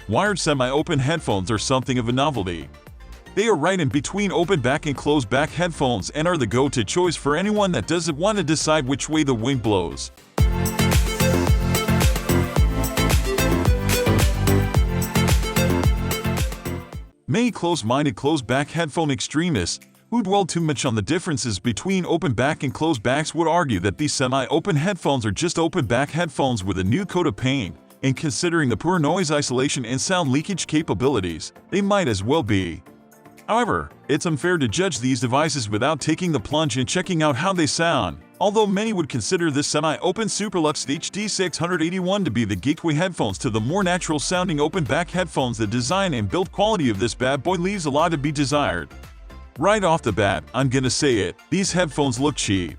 Wired semi-open headphones are something of a novelty. They are right in between open back and closed back headphones and are the go-to choice for anyone that doesn't want to decide which way the wind blows. Many closed-minded closed-back headphone extremists who dwell too much on the differences between open back and closed backs would argue that these semi-open headphones are just open back headphones with a new coat of paint, and considering the poor noise isolation and sound leakage capabilities, they might as well be. However, it's unfair to judge these devices without taking the plunge and checking out how they sound. Although many would consider this semi-open Superlux HD681 to be the gateway headphones to the more natural-sounding open-back headphones, the design and build quality of this bad boy leaves a lot to be desired. Right off the bat, I'm gonna say it, these headphones look cheap.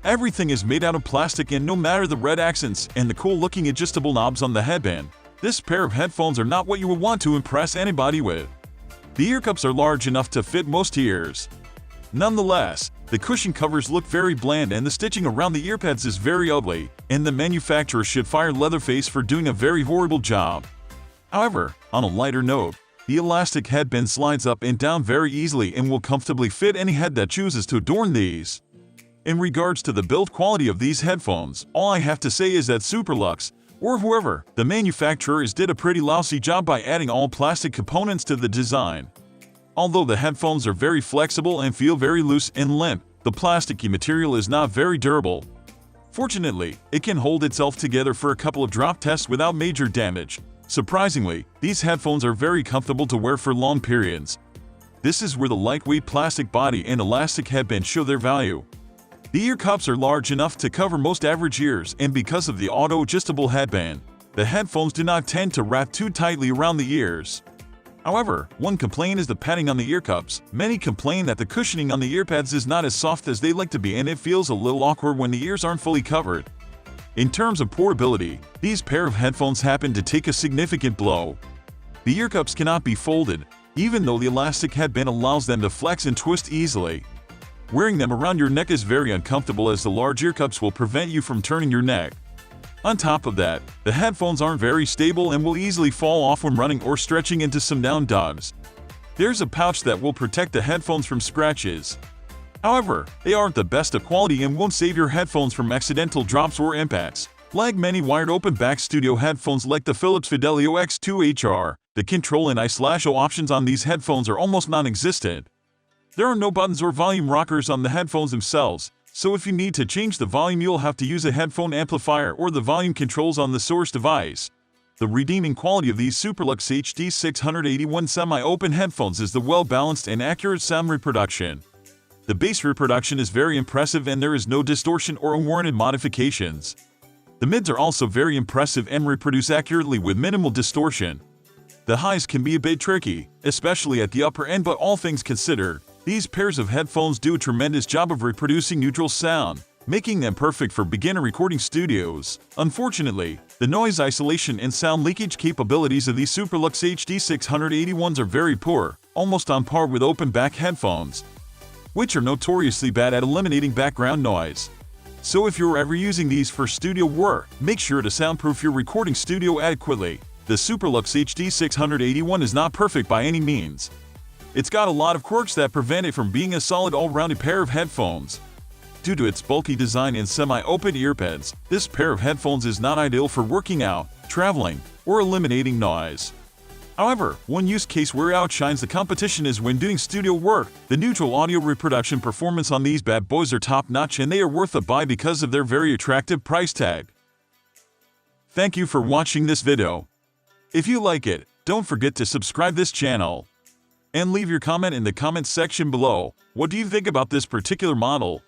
Everything is made out of plastic, and no matter the red accents and the cool-looking adjustable knobs on the headband, this pair of headphones are not what you would want to impress anybody with. The ear cups are large enough to fit most ears. Nonetheless, the cushion covers look very bland and the stitching around the earpads is very ugly, and the manufacturer should fire Leatherface for doing a very horrible job. However, on a lighter note, the elastic headband slides up and down very easily and will comfortably fit any head that chooses to adorn these. In regards to the build quality of these headphones, all I have to say is that Superlux, or whoever the manufacturer is, did a pretty lousy job by adding all plastic components to the design. Although the headphones are very flexible and feel very loose and limp, the plasticky material is not very durable. Fortunately, it can hold itself together for a couple of drop tests without major damage. Surprisingly, these headphones are very comfortable to wear for long periods. This is where the lightweight plastic body and elastic headband show their value. The ear cups are large enough to cover most average ears, and because of the auto-adjustable headband, the headphones do not tend to wrap too tightly around the ears. However, one complaint is the padding on the ear cups. Many complain that the cushioning on the earpads is not as soft as they like to be, and it feels a little awkward when the ears aren't fully covered. In terms of portability, these pair of headphones happen to take a significant blow. The ear cups cannot be folded, even though the elastic headband allows them to flex and twist easily. Wearing them around your neck is very uncomfortable, as the large ear cups will prevent you from turning your neck. On top of that, the headphones aren't very stable and will easily fall off when running or stretching into some down dogs. There's a pouch that will protect the headphones from scratches. However, they aren't the best of quality and won't save your headphones from accidental drops or impacts. Like many wired open-back studio headphones like the Philips Fidelio X2HR, the control and I/O options on these headphones are almost non-existent. There are no buttons or volume rockers on the headphones themselves, so if you need to change the volume, you'll have to use a headphone amplifier or the volume controls on the source device. The redeeming quality of these Superlux HD681 semi-open headphones is the well-balanced and accurate sound reproduction. The bass reproduction is very impressive and there is no distortion or unwarranted modifications. The mids are also very impressive and reproduce accurately with minimal distortion. The highs can be a bit tricky, especially at the upper end, but all things considered, these pairs of headphones do a tremendous job of reproducing neutral sound, making them perfect for beginner recording studios. Unfortunately, the noise isolation and sound leakage capabilities of these Superlux HD681s are very poor, almost on par with open-back headphones, which are notoriously bad at eliminating background noise. So if you're ever using these for studio work, make sure to soundproof your recording studio adequately. The Superlux HD681 is not perfect by any means. It's got a lot of quirks that prevent it from being a solid all-rounded pair of headphones. Due to its bulky design and semi-open earpads, this pair of headphones is not ideal for working out, traveling, or eliminating noise. However, one use case where it outshines the competition is when doing studio work. The neutral audio reproduction performance on these bad boys are top-notch, and they are worth a buy because of their very attractive price tag. Thank you for watching this video. If you like it, don't forget to subscribe this channel. And leave your comment in the comments section below. What do you think about this particular model?